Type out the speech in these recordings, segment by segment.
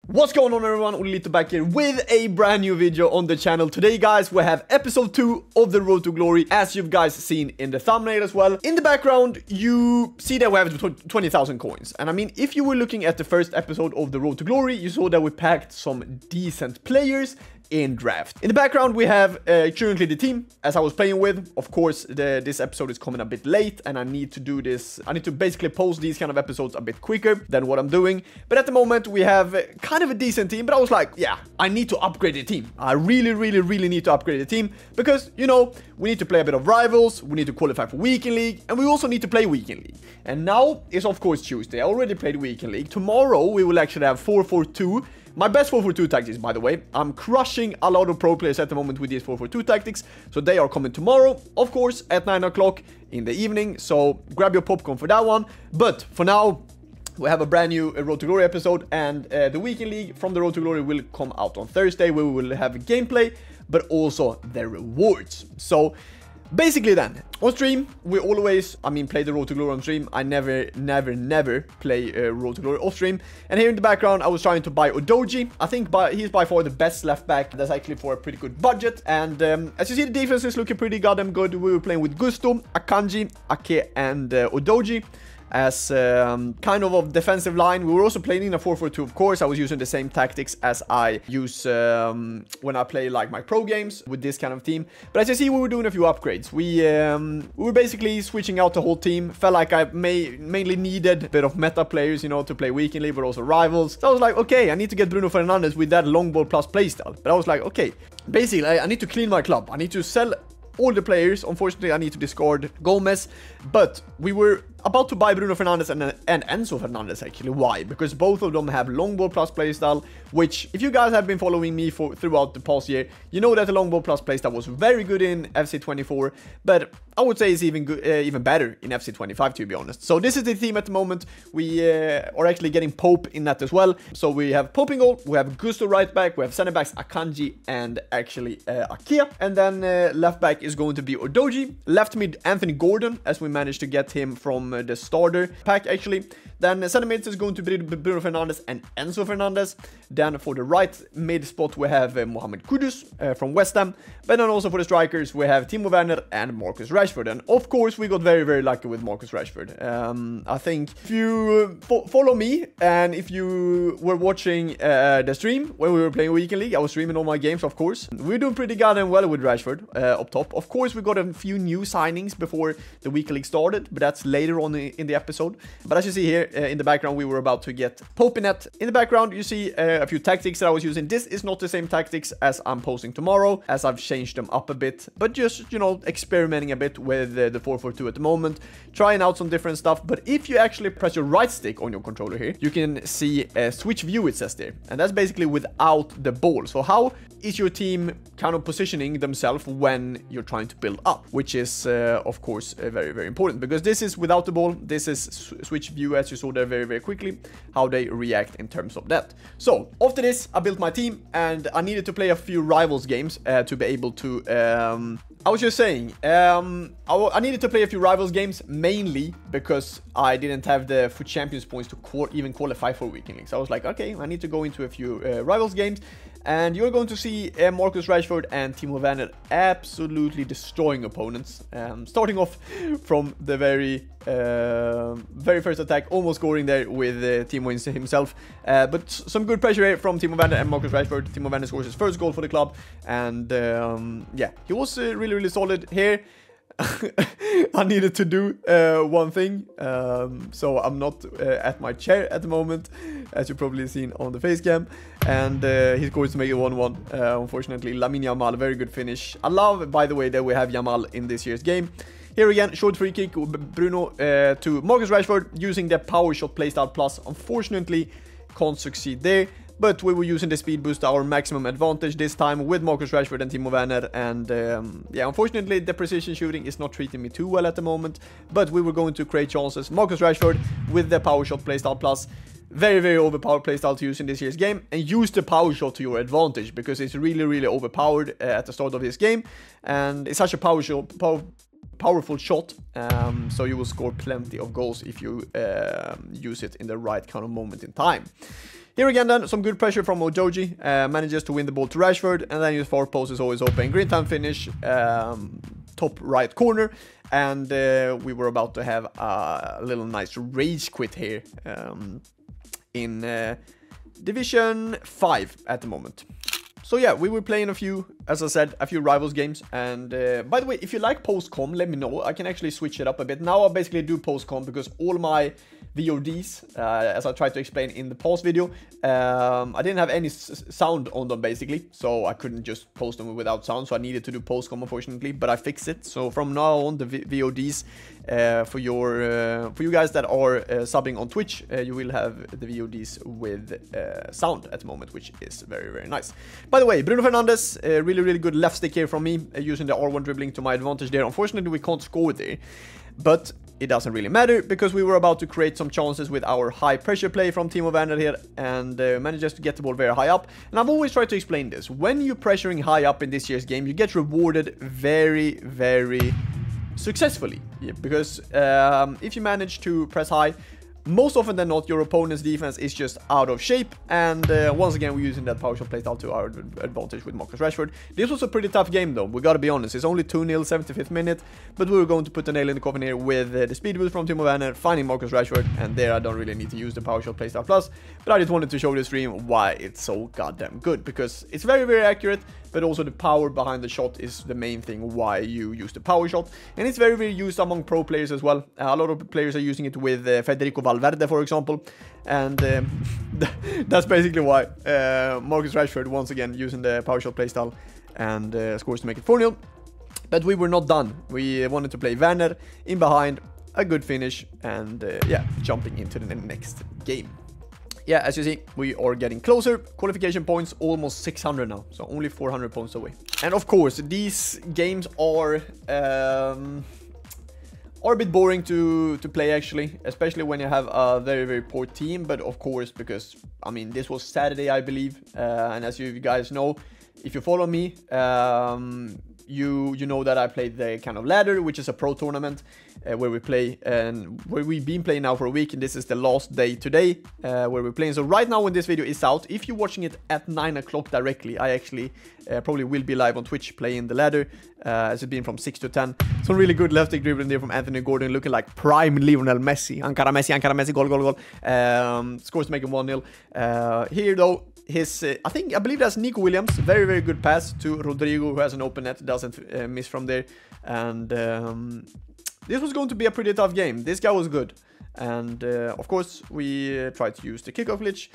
What's going on, everyone? Ollelito back here with a brand new video on the channel. Today, guys, we have episode 2 of the Road to Glory, as you've guys seen in the thumbnail as well. In the background, you see that we have 20,000 coins. And I mean, if you were looking at the first episode of the Road to Glory, you saw that we packed some decent players in draft. In the background, we have currently the team as I was playing with. Of course, this episode is coming a bit late, and I need to do this. I need to basically post these kind of episodes a bit quicker than what I'm doing. But at the moment, we have kind of a decent team. But I was like, yeah, I need to upgrade the team. I really need to upgrade the team because, you know, we need to play a bit of rivals. We need to qualify for Weekend League, and we also need to play Weekend League. And now is of course Tuesday. I already played Weekend League. Tomorrow we will actually have 4-4-2. My best 4-4-2 tactics, by the way. I'm crushing a lot of pro players at the moment with these 4-4-2 tactics. So they are coming tomorrow, of course, at 9 o'clock in the evening. So grab your popcorn for that one. But for now, we have a brand new Road to Glory episode. And the Weekend League from the Road to Glory will come out on Thursday, where we will have gameplay, but also the rewards. So basically then, on stream, we always, play the Road to Glory on stream. I never play Road to Glory off stream. And here in the background, I was trying to buy Odoji. I think he's by far the best left back. That's actually for a pretty good budget. And as you see, the defense is looking pretty goddamn good. We were playing with Gusto, Akanji, Ake, and Odoji as kind of defensive line. We were also playing in a 4-4-2, of course. I was using the same tactics as I use when I play like my pro games with this kind of team. But as you see, we were doing a few upgrades. We were basically switching out the whole team. Felt like I mainly needed a bit of meta players, you know, to play Weekend League, but also rivals. So I was like, okay, I need to get Bruno Fernandes with that long ball plus playstyle. But I was like, okay, basically I need to clean my club. I need to sell all the players. Unfortunately, I need to discard Gomez, but we were about to buy Bruno Fernandes and Enzo Fernandez, actually. Why? Because both of them have long ball plus playstyle, which, if you guys have been following me throughout the past year, you know that the long ball plus playstyle was very good in FC24, but I would say it's even better in FC25, to be honest. So this is the team at the moment. We are actually getting Pope in that as well. So we have Pope in goal, we have Gusto right back, we have center backs Akanji and actually Akia, and then left back is going to be Odoji, left mid Anthony Gordon, as we managed to get him from the starter pack, actually. Then center mids is going to be Bruno Fernandes and Enzo Fernandez. Then for the right mid spot, we have Mohamed Kudus from West Ham. But then also for the strikers, we have Timo Werner and Marcus Rashford. And of course, we got very lucky with Marcus Rashford. I think if you follow me, and if you were watching the stream when we were playing Weekend League, I was streaming all my games, of course. We were doing pretty goddamn well with Rashford up top. Of course, we got a few new signings before the Weekend League started, but that's later on in the episode. But as you see here, in the background, we were about to get Pope in it. In the background, you see a few tactics that I was using. This is not the same tactics as I'm posting tomorrow, as I've changed them up a bit, but just, you know, experimenting a bit with the 4-4-2 at the moment, trying out some different stuff. But if you actually press your right stick on your controller here, you can see switch view, it says there, and that's basically without the ball. So how is your team kind of positioning themselves when you're trying to build up, which is of course very important, because this is without the ball. This is switch view, as you saw there very quickly, how they react in terms of that. So after this, I built my team, and I needed to play a few rivals games to be able to I was just saying, I needed to play a few rivals games, mainly because I didn't have the FUT Champions points to even qualify for Weekend League. So I was like, okay, I need to go into a few rivals games, and you're going to see Marcus Rashford and Timo Werner absolutely destroying opponents. Starting off from the very first attack, almost scoring there with Timo himself. But some good pressure here from Timo Werner and Marcus Rashford. Timo Werner scores his first goal for the club, and yeah, he was really solid here. I needed to do one thing, so I'm not at my chair at the moment, as you've probably seen on the face cam, and he scores to make it 1-1. Unfortunately, Lamine Yamal, very good finish. I love, by the way, that we have Yamal in this year's game. Here again, short free kick, Bruno to Marcus Rashford, using the power shot playstyle plus. Unfortunately, can't succeed there. But we were using the speed boost to our maximum advantage this time with Marcus Rashford and Timo Werner. And yeah, unfortunately, the precision shooting is not treating me too well at the moment. But we were going to create chances. Marcus Rashford with the power shot playstyle plus. Very overpowered playstyle to use in this year's game. And use the power shot to your advantage, because it's really overpowered at the start of this game. And it's such a powerful shot, so you will score plenty of goals if you use it in the right kind of moment in time. Here again then, some good pressure from Odoji, manages to win the ball to Rashford, and then his far post is always open. Green time finish, top right corner, and we were about to have a little nice rage quit here in Division 5 at the moment. So yeah, we were playing a few, as I said, a few rivals games. And by the way, if you like post-com, let me know. I can actually switch it up a bit. Now I basically do post-com because all my VODs, as I tried to explain in the past video, I didn't have any sound on them basically. So I couldn't just post them without sound. So I needed to do post-com unfortunately, but I fixed it. So from now on, the VODs for you guys that are subbing on Twitch, you will have the VODs with sound at the moment, which is very, very nice. By the way, Bruno Fernandes, really, really good left stick here from me, using the R1 dribbling to my advantage there. Unfortunately, we can't score there, but it doesn't really matter because we were about to create some chances with our high pressure play from Timo Werner here, and manages to get the ball very high up. And I've always tried to explain this. When you're pressuring high up in this year's game, you get rewarded very, very successfully. Yeah, because if you manage to press high, most often than not, your opponent's defense is just out of shape, and once again, we're using that power shot playstyle to our advantage with Marcus Rashford. This was a pretty tough game, though, we gotta be honest. It's only 2-0, 75th minute, but we were going to put the nail in the coffin here with the speed boost from Timo Werner, finding Marcus Rashford, and there I don't really need to use the power shot playstyle plus, but I just wanted to show the stream why it's so goddamn good, because it's very, very accurate, but also the power behind the shot is the main thing why you use the power shot, and it's very, very used among pro players as well. A lot of players are using it with Federico Valverde, for example, and that's basically why Marcus Rashford once again using the power shot playstyle and scores to make it 4-0. But we were not done. We wanted to play Werner in behind, a good finish, and yeah, jumping into the next game. Yeah, as you see, we are getting closer. Qualification points almost 600 now, so only 400 points away. And of course, these games are a bit boring to play actually, especially when you have a very, very poor team. But of course, because I mean, this was Saturday, I believe, and as you guys know, if you follow me, you know that I played the kind of ladder, which is a pro tournament where we play, and where we've been playing now for a week, and this is the last day today where we're playing. So right now when this video is out, if you're watching it at 9 o'clock directly, I actually probably will be live on Twitch playing the ladder, as it's been from 6 to 10. Some really good left-stick dribbling there from Anthony Gordon, looking like prime Lionel Messi. Ankara Messi, goal. Scores to make it 1-0. Here though, his I believe that's Nico Williams, very, very good pass to Rodrigo, who has an open net, doesn't miss from there, and this was going to be a pretty tough game. This guy was good, and of course we tried to use the kickoff glitch.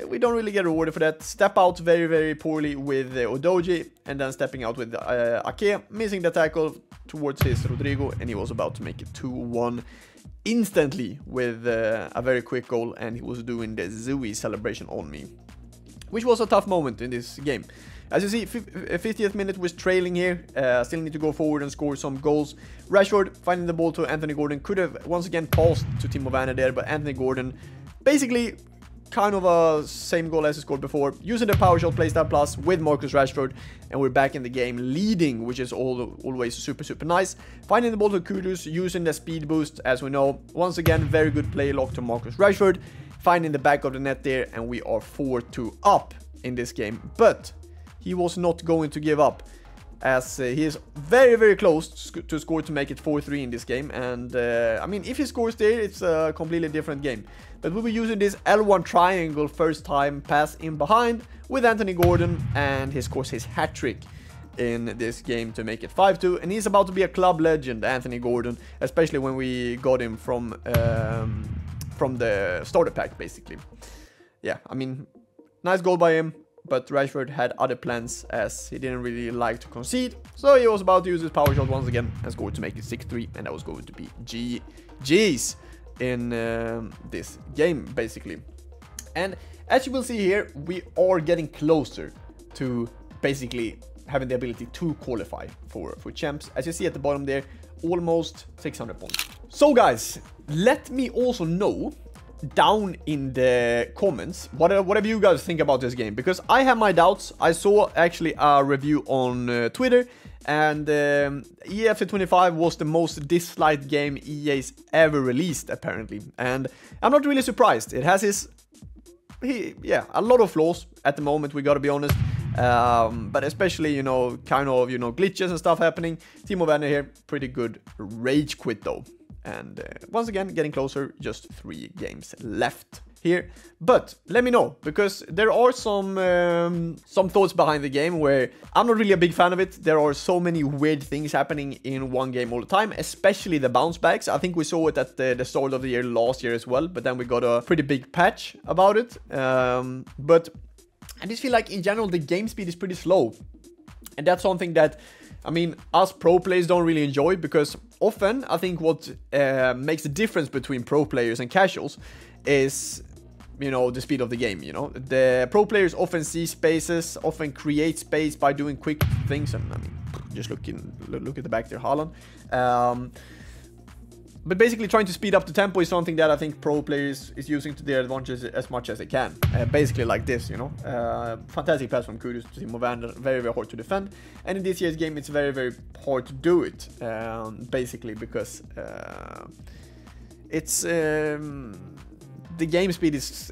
We don't really get rewarded for that. Step out very, very poorly with Odoji, and then stepping out with Ake, missing the tackle towards his Rodrigo, and he was about to make it 2-1 instantly with a very quick goal, and he was doing the Zooey celebration on me, which was a tough moment in this game. As you see, 50th minute was trailing here. Still need to go forward and score some goals. Rashford finding the ball to Anthony Gordon. Could have once again passed to Timo Werner there, but Anthony Gordon basically kind of a same goal as he scored before, using the power shot playstyle plus with Marcus Rashford, and we're back in the game leading, which is always super, super nice. Finding the ball to Kudus, using the speed boost, as we know. Once again, very good play lock to Marcus Rashford, finding the back of the net there, and we are 4-2 up in this game. But he was not going to give up, as he is very, very close to score to make it 4-3 in this game. And I mean, if he scores there, it's a completely different game. But we were using this L1 triangle first time pass in behind with Anthony Gordon, and he scores his hat-trick in this game to make it 5-2. And he's about to be a club legend, Anthony Gordon, especially when we got him from the starter pack, basically. Yeah, I mean, nice goal by him. But Rashford had other plans, as he didn't really like to concede. So he was about to use his power shot once again and score to make it 6-3. And that was going to be GG's in this game, basically. And as you will see here, we are getting closer to basically having the ability to qualify for champs. As you see at the bottom there, almost 600 points. So guys, let me also know down in the comments whatever you guys think about this game, because I have my doubts. I saw actually a review on Twitter, and EFC 25 was the most disliked game EA's ever released, apparently, and I'm not really surprised. It has its yeah, a lot of flaws at the moment, we gotta be honest. But especially, you know, kind of, you know, glitches and stuff happening. Timo Werner here, pretty good rage quit though. And once again, getting closer, just 3 games left here. But let me know, because there are some thoughts behind the game where I'm not really a big fan of it. There are so many weird things happening in one game all the time, especially the bounce backs. I think we saw it at the start of the year last year as well, but then we got a pretty big patch about it. But I just feel like in general the game speed is pretty slow, and that's something that, I mean, us pro players don't really enjoy, because often I think what makes the difference between pro players and casuals is, you know, the speed of the game. You know, the pro players often see spaces, often create space by doing quick things, and I mean, just look at the back there, Haaland. But basically trying to speed up the tempo is something that I think pro players is using to their advantage as much as they can. Basically like this, you know. Fantastic pass from Kudus to Timo Werner, very, very hard to defend. And in this year's game, it's very, very hard to do it. Basically because it's... the game speed is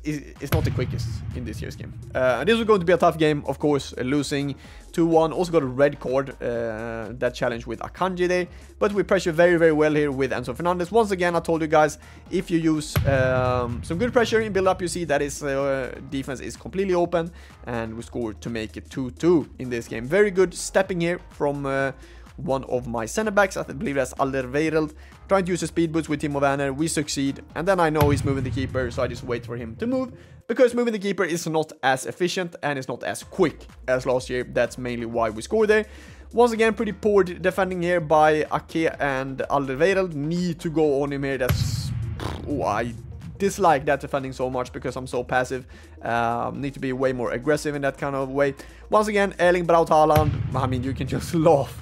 not the quickest in this year's game. And this was going to be a tough game, of course, losing 2-1. Also got a red card, that challenge with Akanji there. But we pressure very, very well here with Enzo Fernandez. Once again, I told you guys, if you use some good pressure in build-up, you see that his defense is completely open. And we scored to make it 2-2 in this game. Very good stepping here from... one of my center backs, I believe that's Ollelito, trying to use a speed boost with Timo Werner. We succeed, and then I know he's moving the keeper, so I just wait for him to move, because moving the keeper is not as efficient and it's not as quick as last year. That's mainly why we scored there. Once again, pretty poor defending here by Ake and Ollelito. Need to go on him here. That's... oh, I dislike that defending so much because I'm so passive. Need to be way more aggressive in that kind of way. Once again, Erling Braut Haaland. I mean, you can just laugh.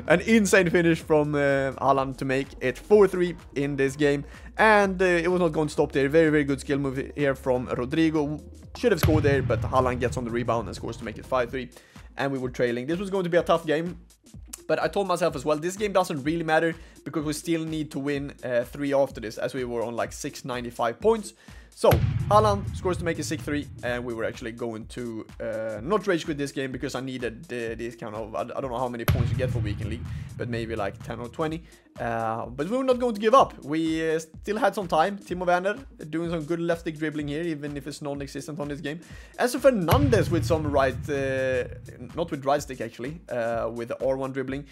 An insane finish from Haaland to make it 4-3 in this game. And it was not going to stop there. Very, very good skill move here from Rodrigo. Should have scored there, but Haaland gets on the rebound and scores to make it 5-3. And we were trailing. This was going to be a tough game. But I told myself as well, this game doesn't really matter, because we still need to win 3 after this, as we were on like 695 points. So, Haaland scores to make it 6-3, and we were actually going to not rage quit this game, because I needed this kind of, I don't know how many points you get for Weekend League, but maybe like 10 or 20. But we were not going to give up. We still had some time. Timo Werner doing some good left stick dribbling here, even if it's non-existent on this game. Enzo Fernandez with some right, not with right stick actually, with the R1 dribbling,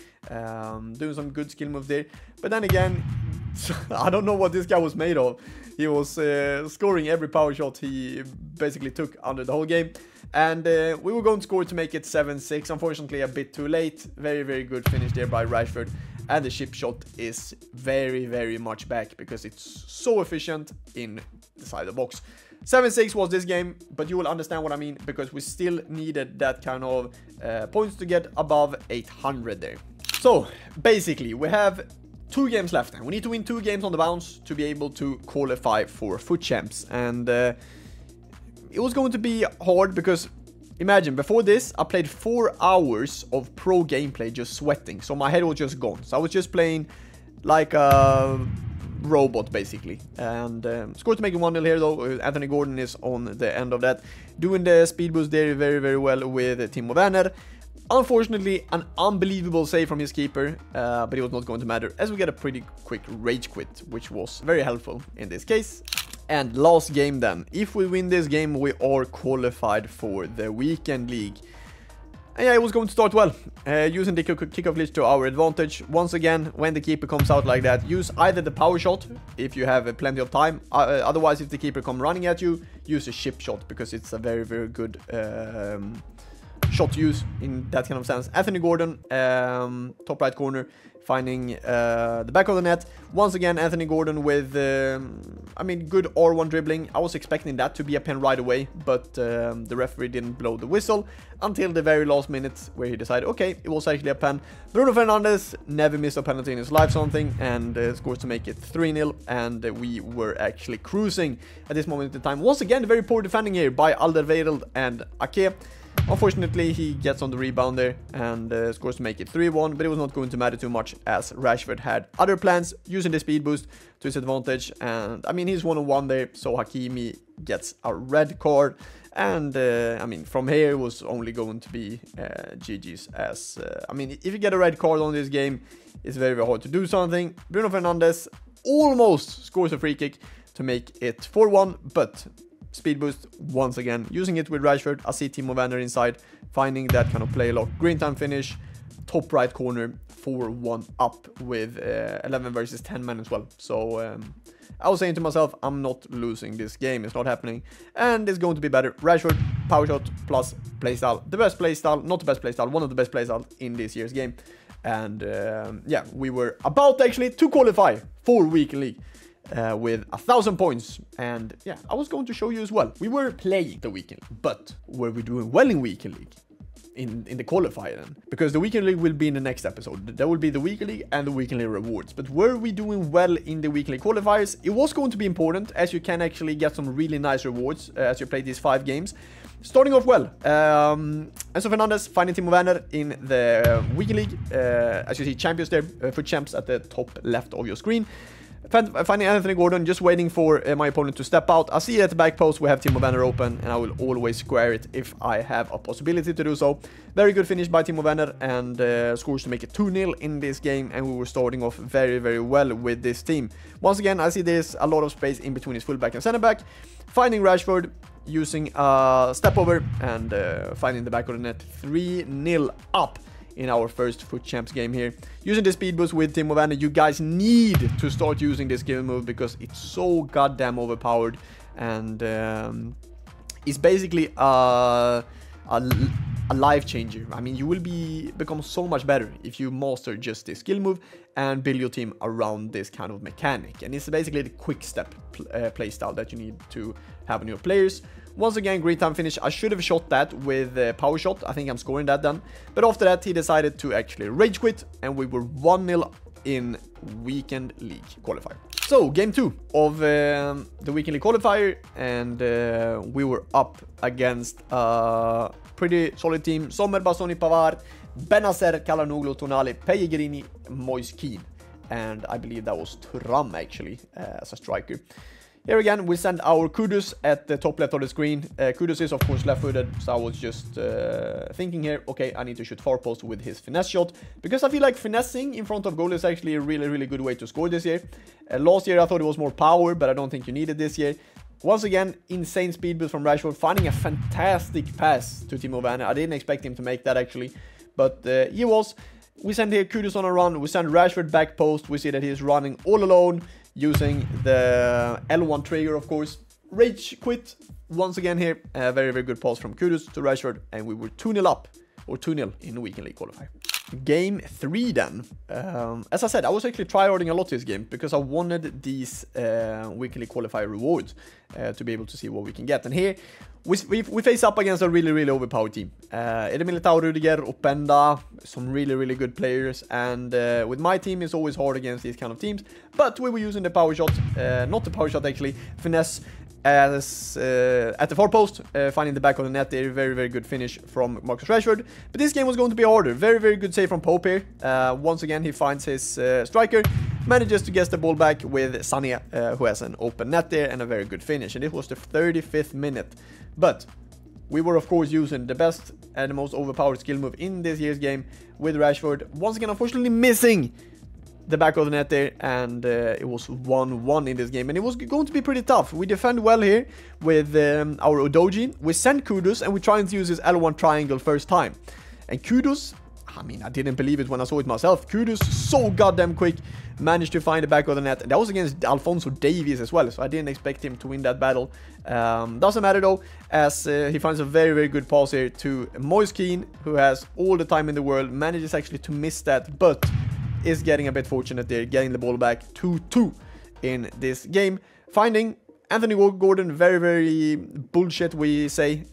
doing some good skill move there. But then again, I don't know what this guy was made of. He was scoring every power shot he basically took under the whole game. And we were going to score to make it 7-6. Unfortunately, a bit too late. Very, very good finish there by Rashford. And the chip shot is very, very much back, because it's so efficient in the side of the box. 7-6 was this game, but you will understand what I mean, because we still needed that kind of points to get above 800 there. So, basically, we have 2 games left, and we need to win 2 games on the bounce to be able to qualify for FUT Champs. And it was going to be hard, because imagine, before this I played 4 hours of pro gameplay just sweating, so my head was just gone. So I was just playing like a robot basically, and scored to make it 1-0 here though. Anthony Gordon is on the end of that, doing the speed boost there very, very well with Timo Werner. Unfortunately, an unbelievable save from his keeper, but it was not going to matter, as we get a pretty quick rage quit, which was very helpful in this case. And last game then. If we win this game, we are qualified for the Weekend League. And yeah, it was going to start well, using the kickoff glitch to our advantage. Once again, when the keeper comes out like that, use either the power shot, if you have plenty of time. Otherwise, if the keeper comes running at you, use a chip shot, because it's a very, very good... shot to use in that kind of sense. Anthony Gordon, top right corner, finding the back of the net. Once again, Anthony Gordon with, I mean, good R1 dribbling. I was expecting that to be a pen right away, but the referee didn't blow the whistle until the very last minute, where he decided, okay, it was actually a pen. Bruno Fernandes never missed a penalty in his life, something, and scores to make it 3-0, and we were actually cruising at this moment in time. Once again, very poor defending here by Alderweireld and Ake. Unfortunately, he gets on the rebound there and scores to make it 3-1, but it was not going to matter too much, as Rashford had other plans, using the speed boost to his advantage. And I mean, he's 1-on-1 there, so Hakimi gets a red card. And, I mean, from here it was only going to be GG's as... I mean, if you get a red card on this game, it's very, very hard to do something. Bruno Fernandes almost scores a free kick to make it 4-1, but speed boost once again, using it with Rashford. I see Timo Werner inside, finding that kind of play lock. Green time finish, top right corner, 4-1 up with 11 versus 10 men as well. So... I was saying to myself, I'm not losing this game. It's not happening. And it's going to be better. Rashford, power shot, plus playstyle. The best playstyle, not the best playstyle, one of the best playstyles in this year's game. And yeah, we were about actually to qualify for Weekend League with 1,000 points. And yeah, I was going to show you as well. We were playing the Weekend League, but were we doing well in Weekend League? In the qualifier then, because the Weekend League will be in the next episode. There will be the Weekend League and the Weekend League rewards. But were we doing well in the Weekend League qualifiers? It was going to be important, as you can actually get some really nice rewards as you play these 5 games. Starting off well, Enzo Fernandez finding Timo Werner in the Weekend League. As you see, champions there, for champs at the top left of your screen. Finding Anthony Gordon, just waiting for my opponent to step out. I see at the back post we have Timo Werner open, and I will always square it if I have a possibility to do so. Very good finish by Timo Werner, and scores to make it 2-0 in this game, and we were starting off very, very well with this team. Once again, I see there's a lot of space in between his fullback and center back. Finding Rashford, using a step over, and finding the back of the net, 3-0 up in our first FUT Champs game here. Using the speed boost with Timo Werner, you guys need to start using this skill move because it's so goddamn overpowered, and it's basically a life changer. I mean, you will become so much better if you master just this skill move and build your team around this kind of mechanic. And it's basically the quick step playstyle that you need to have on your players. Once again, green time finish. I should have shot that with power shot. I think I'm scoring that then. But after that, he decided to actually rage quit, and we were 1-0 in Weekend League qualifier. So, game 2 of the Weekend League qualifier, and we were up against a pretty solid team. Sommer, Bastoni, Pavard, Benacer, Calhanoglu, Tonali, Pellegrini, Moise Kean. And I believe that was Thuram actually as a striker. Here again, we send our Kudus at the top left of the screen. Kudus is, of course, left-footed, so I was just thinking here, okay, I need to shoot far post with his finesse shot, because I feel like finessing in front of goal is actually a really, really good way to score this year. Last year, I thought it was more power, but I don't think you need it this year. Once again, insane speed boost from Rashford, finding a fantastic pass to Timo Werner. I didn't expect him to make that, actually, but he was. We send here Kudus on a run, we send Rashford back post, we see that he's running all alone, using the L1 trigger, of course. Rage quit once again here. Very, very good pass from Kudus to Rashford, and we were 2-0 up, or 2-0 in the Weekend League qualifier. Game 3 then. As I said, I was actually tryharding a lot this game because I wanted these Weekend League qualifier rewards to be able to see what we can get. And here we face up against a really, really overpowered team. Eder Militao, Rudiger, Openda, some really, really good players. And with my team, it's always hard against these kind of teams. But we were using the power shot, not the power shot actually, finesse, as at the far post, finding the back of the net there. Very, very good finish from Marcus Rashford. But this game was going to be harder. Very, very good save from Pope here. Once again, he finds his striker, manages to get the ball back with Sané, who has an open net there, and a very good finish. And it was the 35th minute. But we were, of course, using the best and the most overpowered skill move in this year's game with Rashford. Once again, unfortunately missing the back of the net there, and it was 1-1 in this game, and it was going to be pretty tough. We defend well here with our Udogie. We send Kudus, and we try to use his L1 triangle first time. And Kudus, I mean, I didn't believe it when I saw it myself. Kudus, so goddamn quick, managed to find the back of the net. And that was against Alphonso Davies as well, so I didn't expect him to win that battle. Doesn't matter though, as he finds a very, very good pass here to Moise Kean, who has all the time in the world, manages actually to miss that, but is getting a bit fortunate there, getting the ball back 2-2 in this game. Finding Anthony Gordon, very, very bullshit, we say,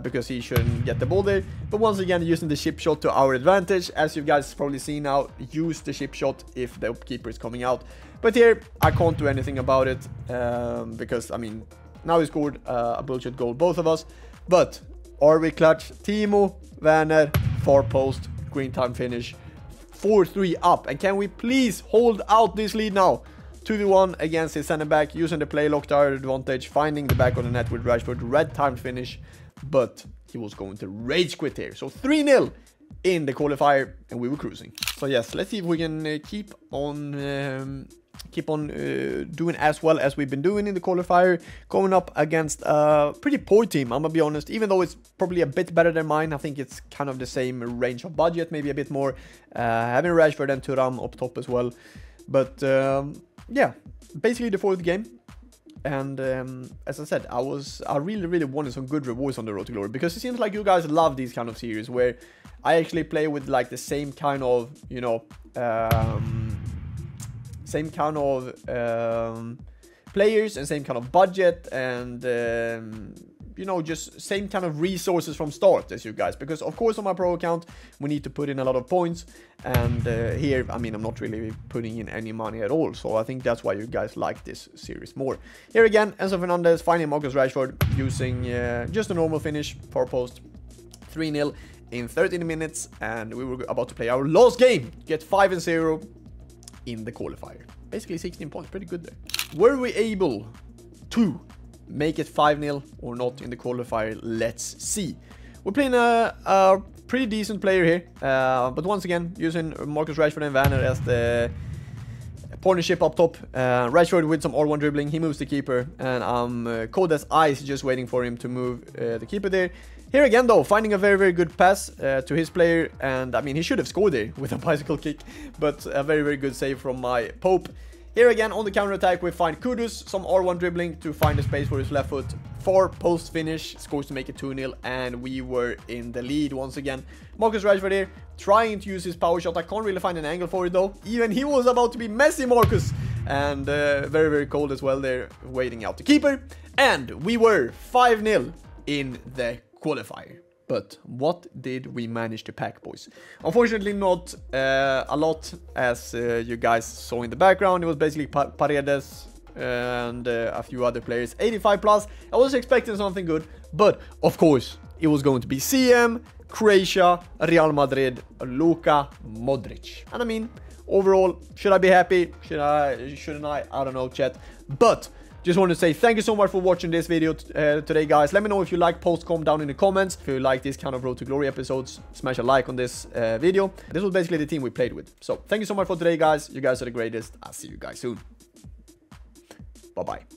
because he shouldn't get the ball there. But once again, using the chip shot to our advantage. As you guys probably see now, use the chip shot if the keeper is coming out. But here, I can't do anything about it, because, I mean, now he scored a bullshit goal, both of us. But are we clutch? Timo Werner, far post, green time finish, 4-3 up. And can we please hold out this lead now? 2v1 against his center back, using the play lock to our advantage, finding the back of the net with Rashford, red timed finish, but he was going to rage quit here. So 3-0 in the qualifier, and we were cruising. So yes, let's see if we can keep on doing as well as we've been doing in the qualifier, going up against a pretty poor team, I'm gonna be honest. Even though it's probably a bit better than mine, I think it's kind of the same range of budget, maybe a bit more, having Rashford and Thuram up top as well. But yeah, basically the fourth game. And as I said, I really wanted some good rewards on the Road to Glory, because it seems like you guys love these kind of series where I actually play with like the same kind of, you know, players and same kind of budget, and you know, just same kind of resources from start as you guys, because of course on my pro account we need to put in a lot of points, and here, I mean, I'm not really putting in any money at all, so I think that's why you guys like this series more. Here again, Enzo Fernandez finding Marcus Rashford, using just a normal finish, far post, 3-0 in 13 minutes, and we were about to play our last game, get 5-0 in the qualifier. Basically 16 points, pretty good there. Were we able to make it 5-0 or not in the qualifier? Let's see. We're playing a pretty decent player here, but once again using Marcus Rashford and Mander as the partnership up top. Rashford with some R1 dribbling, he moves the keeper, and I'm cold as ice just waiting for him to move the keeper there. Here again though, finding a very good pass to his player, and I mean, he should have scored there with a bicycle kick, but a very good save from my Pope. Here again on the counter attack we find Kudus, some R1 dribbling to find a space for his left foot, far post finish, scores to make it 2-0, and we were in the lead once again. Marcus Rashford here, trying to use his power shot. I can't really find an angle for it though. Even he was about to be Messi Marcus, and very cold as well there, waiting out the keeper, and we were 5-0 in the qualifier. But what did we manage to pack, boys? Unfortunately not a lot, as you guys saw in the background. It was basically Paredes and a few other players. 85 plus. I was expecting something good, but of course it was going to be CM, Croatia, Real Madrid, Luka Modric. And I mean, overall, should I be happy? Shouldn't I? I don't know, chat. But just want to say thank you so much for watching this video today, guys. Let me know if you like post-com down in the comments. If you like this kind of Road to Glory episodes, smash a like on this video. This was basically the team we played with. So thank you so much for today, guys. You guys are the greatest. I'll see you guys soon. Bye-bye.